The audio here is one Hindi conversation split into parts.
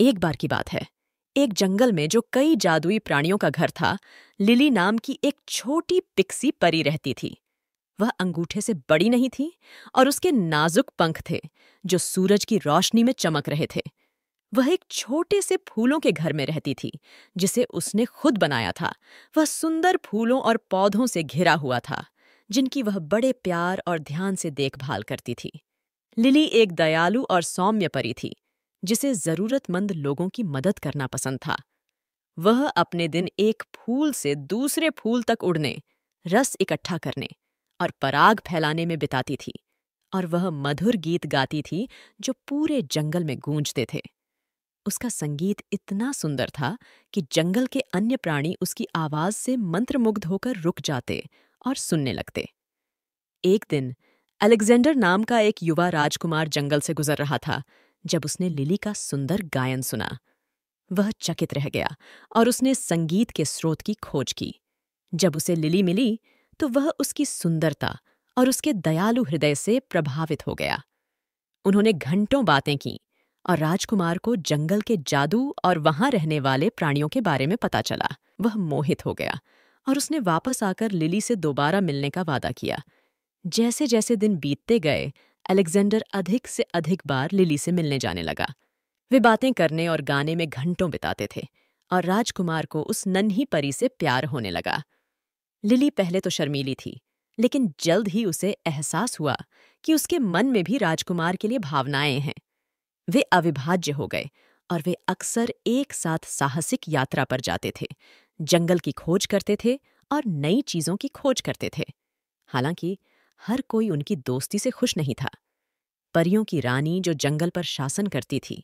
एक बार की बात है, एक जंगल में जो कई जादुई प्राणियों का घर था, लिली नाम की एक छोटी पिक्सी परी रहती थी। वह अंगूठे से बड़ी नहीं थी और उसके नाजुक पंख थे जो सूरज की रोशनी में चमक रहे थे। वह एक छोटे से फूलों के घर में रहती थी जिसे उसने खुद बनाया था। वह सुंदर फूलों और पौधों से घिरा हुआ था जिनकी वह बड़े प्यार और ध्यान से देखभाल करती थी। लिली एक दयालु और सौम्य परी थी जिसे जरूरतमंद लोगों की मदद करना पसंद था। वह अपने दिन एक फूल से दूसरे फूल तक उड़ने, रस इकट्ठा करने और पराग फैलाने में बिताती थी, और वह मधुर गीत गाती थी जो पूरे जंगल में गूंजते थे। उसका संगीत इतना सुंदर था कि जंगल के अन्य प्राणी उसकी आवाज से मंत्रमुग्ध होकर रुक जाते और सुनने लगते। एक दिन अलेक्जेंडर नाम का एक युवा राजकुमार जंगल से गुजर रहा था जब उसने लिली का सुंदर गायन सुना। वह चकित रह गया और उसने संगीत के स्रोत की खोज की। जब उसे लिली मिली तो वह उसकी सुंदरता और उसके दयालु हृदय से प्रभावित हो गया। उन्होंने घंटों बातें की और राजकुमार को जंगल के जादू और वहां रहने वाले प्राणियों के बारे में पता चला। वह मोहित हो गया और उसने वापस आकर लिली से दोबारा मिलने का वादा किया। जैसे जैसे दिन बीतते गए, अलेक्जेंडर अधिक से अधिक बार लिली से मिलने जाने लगा। वे बातें करने और गाने में घंटों बिताते थे और राजकुमार को उस नन्ही परी से प्यार होने लगा। लिली पहले तो शर्मीली थी, लेकिन जल्द ही उसे एहसास हुआ कि उसके मन में भी राजकुमार के लिए भावनाएं हैं। वे अविभाज्य हो गए और वे अक्सर एक साथ साहसिक यात्रा पर जाते थे, जंगल की खोज करते थे और नई चीजों की खोज करते थे। हालांकि हर कोई उनकी दोस्ती से खुश नहीं था। परियों की रानी, जो जंगल पर शासन करती थी,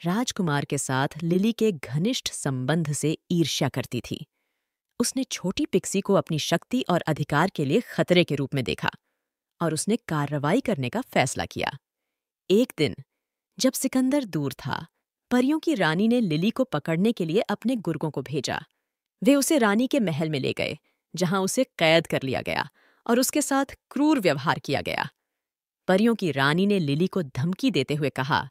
राजकुमार के साथ लिली के घनिष्ठ संबंध से ईर्ष्या करती थी। उसने छोटी पिक्सी को अपनी शक्ति और अधिकार के लिए खतरे के रूप में देखा और उसने कार्रवाई करने का फैसला किया। एक दिन जब सिकंदर दूर था, परियों की रानी ने लिली को पकड़ने के लिए अपने गुर्गों को भेजा। वे उसे रानी के महल में ले गए, जहां उसे कैद कर लिया गया और उसके साथ क्रूर व्यवहार किया गया। परियों की रानी ने लिली को धमकी देते हुए कहा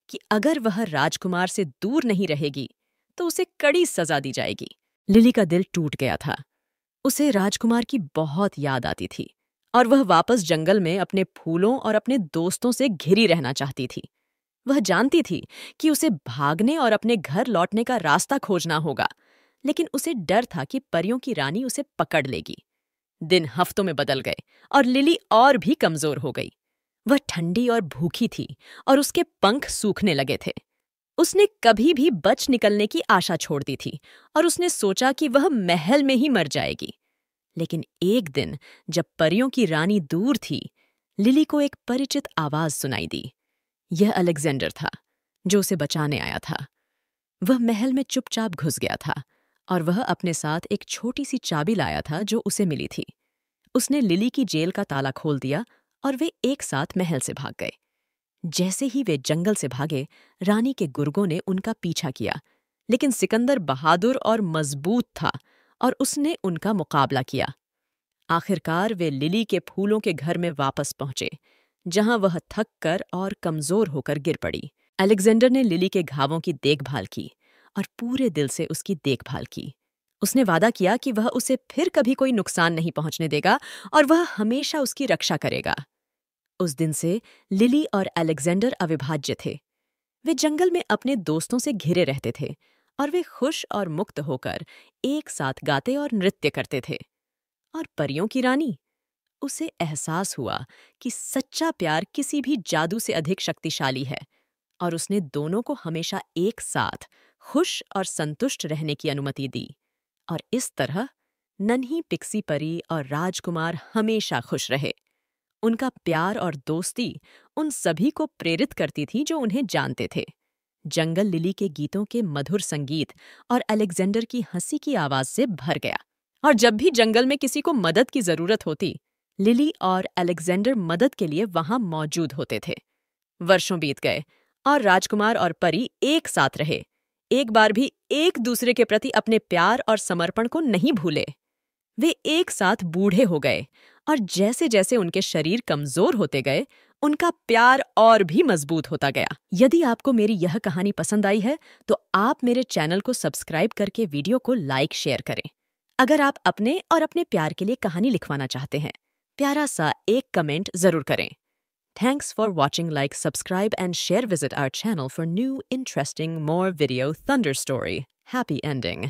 कि अगर वह राजकुमार से दूर नहीं रहेगी तो उसे कड़ी सजा दी जाएगी। लिली का दिल टूट गया था। उसे राजकुमार की बहुत याद आती थी और वह वापस जंगल में अपने फूलों और अपने दोस्तों से घिरी रहना चाहती थी। वह जानती थी कि उसे भागने और अपने घर लौटने का रास्ता खोजना होगा, लेकिन उसे डर था कि परियों की रानी उसे पकड़ लेगी। दिन हफ्तों में बदल गए और लिली और भी कमजोर हो गई। वह ठंडी और भूखी थी और उसके पंख सूखने लगे थे। उसने कभी भी बच निकलने की आशा छोड़ दी थी और उसने सोचा कि वह महल में ही मर जाएगी। लेकिन एक दिन जब परियों की रानी दूर थी, लिली को एक परिचित आवाज सुनाई दी। यह अलेक्जेंडर था, जो उसे बचाने आया था। वह महल में चुपचाप घुस गया था और वह अपने साथ एक छोटी सी चाबी लाया था जो उसे मिली थी। उसने लिली की जेल का ताला खोल दिया और वे एक साथ महल से भाग गए। जैसे ही वे जंगल से भागे, रानी के गुर्गों ने उनका पीछा किया, लेकिन सिकंदर बहादुर और मजबूत था और उसने उनका मुकाबला किया। आखिरकार वे लिली के फूलों के घर में वापस पहुंचे, जहां वह थक कर और कमजोर होकर गिर पड़ी। अलेक्जेंडर ने लिली के घावों की देखभाल की और पूरे दिल से उसकी देखभाल की। उसने वादा किया कि वह उसे फिर कभी कोई नुकसान नहीं पहुंचने देगा और वह हमेशा उसकी रक्षा करेगा। उस दिन से लिली और अलेक्जेंडर अविभाज्य थे। वे जंगल में अपने दोस्तों से घिरे रहते थे और वे खुश और मुक्त होकर एक साथ गाते और नृत्य करते थे। और परियों की रानी, उसे एहसास हुआ कि सच्चा प्यार किसी भी जादू से अधिक शक्तिशाली है, और उसने दोनों को हमेशा एक साथ खुश और संतुष्ट रहने की अनुमति दी। और इस तरह नन्ही पिक्सी परी और राजकुमार हमेशा खुश रहे। उनका प्यार और दोस्ती उन सभी को प्रेरित करती थी जो उन्हें जानते थे। जंगल लिली के गीतों के मधुर संगीत और अलेक्जेंडर की हंसी की आवाज से भर गया, और जब भी जंगल में किसी को मदद की जरूरत होती, लिली और अलेक्जेंडर मदद के लिए वहां मौजूद होते थे। वर्षों बीत गए और राजकुमार और परी एक साथ रहे। एक बार भी एक दूसरे के प्रति अपने प्यार और समर्पण को नहीं भूले। वे एक साथ बूढ़े हो गए और जैसे जैसे उनके शरीर कमजोर होते गए, उनका प्यार और भी मजबूत होता गया। यदि आपको मेरी यह कहानी पसंद आई है तो आप मेरे चैनल को सब्सक्राइब करके वीडियो को लाइक शेयर करें। अगर आप अपने और अपने प्यार के लिए कहानी लिखवाना चाहते हैं, प्यारा सा एक कमेंट जरूर करें। Thanks for watching. Like, subscribe and share. Visit our channel for new, interesting, more video Thunder Story. Happy ending.